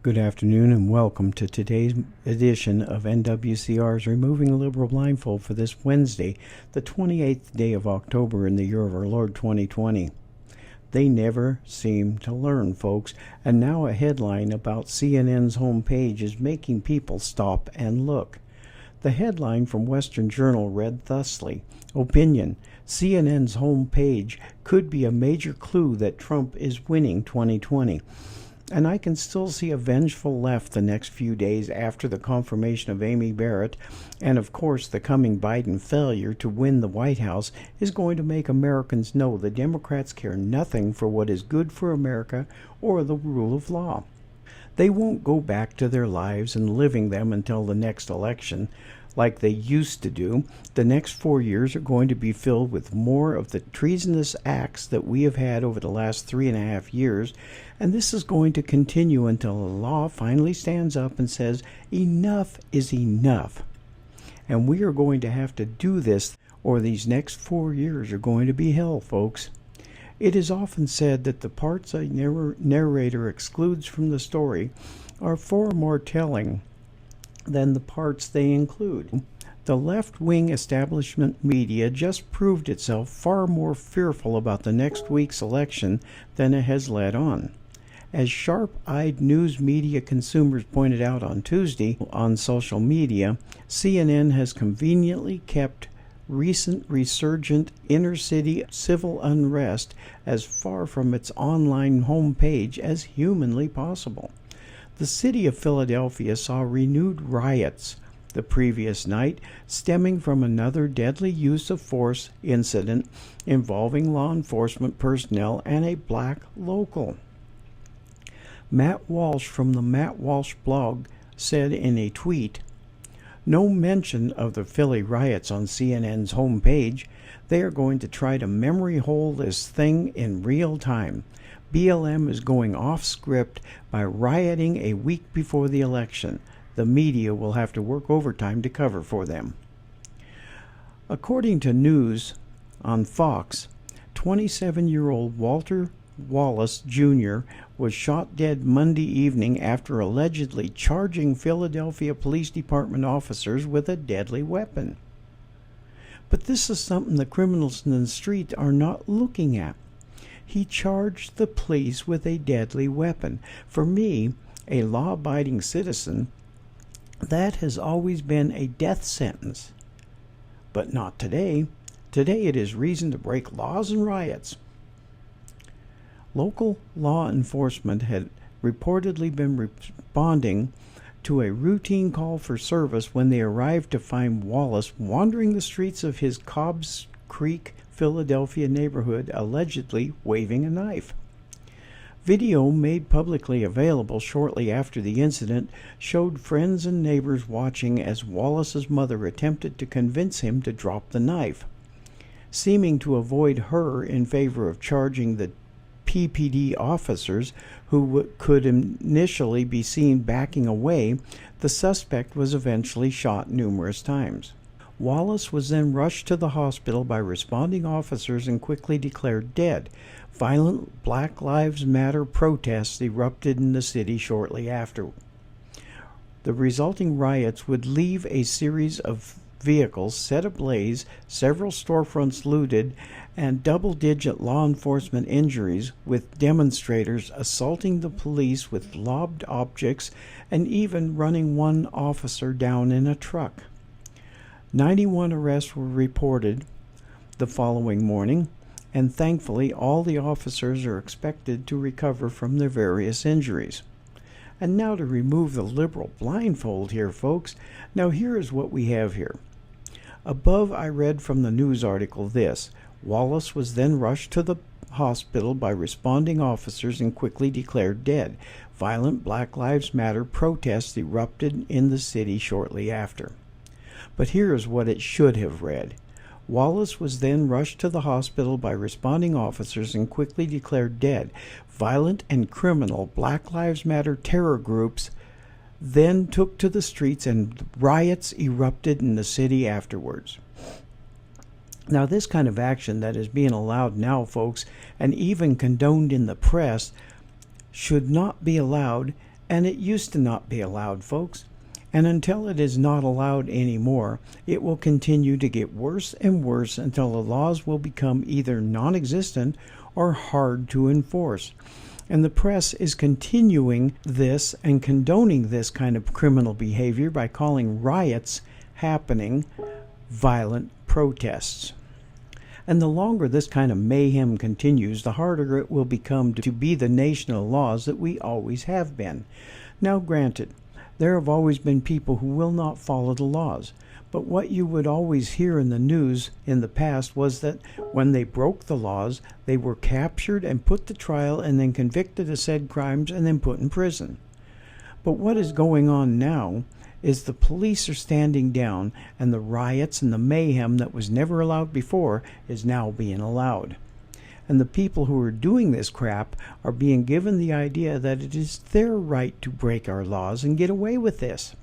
Good afternoon and welcome to today's edition of NWCR's Removing the Liberal Blindfold for this Wednesday, the 28th day of October in the year of our Lord 2020. They never seem to learn, folks, and now a headline about CNN's homepage is making people stop and look. The headline from Western Journal read thusly: Opinion: CNN's homepage could be a major clue that Trump is winning 2020. And I can still see a vengeful left the next few days after the confirmation of Amy Barrett, and of course the coming Biden failure to win the White House is going to make Americans know the Democrats care nothing for what is good for America or the rule of law. They won't go back to their lives and living them until the next election, like they used to do. The next 4 years are going to be filled with more of the treasonous acts that we have had over the last 3.5 years, and this is going to continue until the law finally stands up and says, enough is enough. And we are going to have to do this, or these next 4 years are going to be hell, folks. It is often said that the parts a narrator excludes from the story are far more telling than the parts they include. The left-wing establishment media just proved itself far more fearful about the next week's election than it has led on. As sharp-eyed news media consumers pointed out on Tuesday on social media, CNN has conveniently kept recent resurgent inner-city civil unrest as far from its online homepage as humanly possible. The city of Philadelphia saw renewed riots the previous night, stemming from another deadly use of force incident involving law enforcement personnel and a black local. Matt Walsh from the Matt Walsh blog said in a tweet, "No mention of the Philly riots on CNN's homepage. They are going to try to memory hole this thing in real time. BLM is going off script by rioting a week before the election. The media will have to work overtime to cover for them." According to news on Fox, 27-year-old Walter Wallace Jr. was shot dead Monday evening after allegedly charging Philadelphia Police Department officers with a deadly weapon. But this is something the criminals in the street are not looking at. He charged the police with a deadly weapon. For me, a law-abiding citizen, that has always been a death sentence. But not today. Today it is reason to break laws and riots. Local law enforcement had reportedly been responding to a routine call for service when they arrived to find Wallace wandering the streets of his Cobbs Creek, Philadelphia neighborhood, allegedly waving a knife. Video made publicly available shortly after the incident showed friends and neighbors watching as Wallace's mother attempted to convince him to drop the knife. Seeming to avoid her in favor of charging the PPD officers, who could initially be seen backing away, the suspect was eventually shot numerous times. Wallace was then rushed to the hospital by responding officers and quickly declared dead. Violent Black Lives Matter protests erupted in the city shortly after. The resulting riots would leave a series of vehicles set ablaze, several storefronts looted, and double-digit law enforcement injuries, with demonstrators assaulting the police with lobbed objects and even running one officer down in a truck. 91 arrests were reported the following morning, and thankfully all the officers are expected to recover from their various injuries. And now to remove the liberal blindfold here, folks. Now here is what we have here. Above I read from the news article this: Wallace was then rushed to the hospital by responding officers and quickly declared dead. Violent Black Lives Matter protests erupted in the city shortly after. But here is what it should have read. Wallace was then rushed to the hospital by responding officers and quickly declared dead. Violent and criminal Black Lives Matter terror groups then took to the streets and riots erupted in the city afterwards. Now, this kind of action that is being allowed now, folks, and even condoned in the press, should not be allowed And it used to not be allowed, folks. And until it is not allowed anymore, it will continue to get worse and worse until the laws will become either non-existent or hard to enforce. And the press is continuing this and condoning this kind of criminal behavior by calling riots happening violent protests. And the longer this kind of mayhem continues, the harder it will become to be the nation of laws that we always have been. Now, granted, there have always been people who will not follow the laws. But what you would always hear in the news in the past was that when they broke the laws, they were captured and put to trial and then convicted of said crimes and then put in prison. But what is going on now is the police are standing down, and the riots and the mayhem that was never allowed before is now being allowed. And the people who are doing this crap are being given the idea that it is their right to break our laws and get away with this.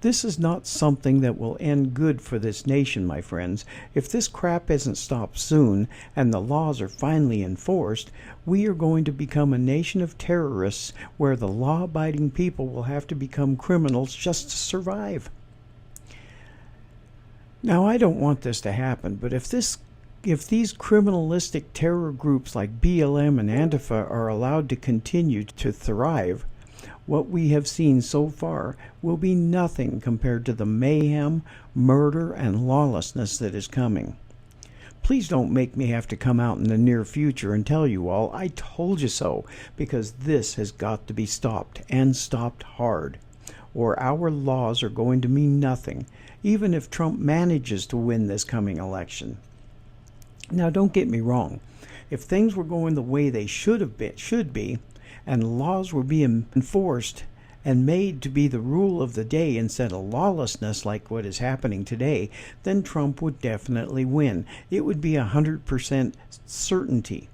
This is not something that will end good for this nation, my friends. If this crap isn't stopped soon and the laws are finally enforced, we are going to become a nation of terrorists where the law-abiding people will have to become criminals just to survive. Now, I don't want this to happen, but if these criminalistic terror groups like BLM and Antifa are allowed to continue to thrive, what we have seen so far will be nothing compared to the mayhem, murder, and lawlessness that is coming. Please don't make me have to come out in the near future and tell you all, I told you so, because this has got to be stopped, and stopped hard, or our laws are going to mean nothing, even if Trump manages to win this coming election. Now, don't get me wrong. If things were going the way they should be, and laws were being enforced and made to be the rule of the day instead of lawlessness like what is happening today, then Trump would definitely win. It would be 100% certainty.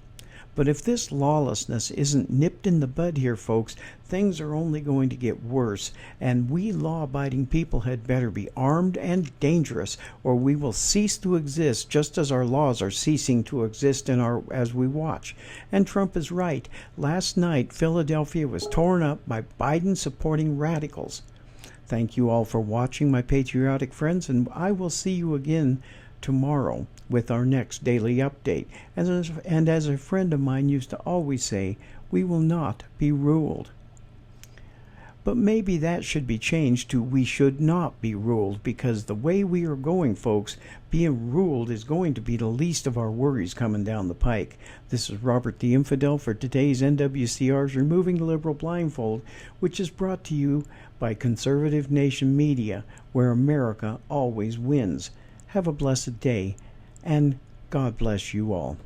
But if this lawlessness isn't nipped in the bud here, folks, things are only going to get worse, and we law-abiding people had better be armed and dangerous, or we will cease to exist just as our laws are ceasing to exist as we watch. And Trump is right. Last night, Philadelphia was torn up by Biden-supporting radicals. Thank you all for watching, my patriotic friends, and I will see you again tomorrow with our next daily update. And as a friend of mine used to always say, we will not be ruled. But maybe that should be changed to we should not be ruled, because the way we are going, folks, being ruled is going to be the least of our worries coming down the pike. This is Robert the Infidel for today's NWCR's Removing the Liberal Blindfold, which is brought to you by Conservative Nation Media, where America always wins. Have a blessed day, and God bless you all.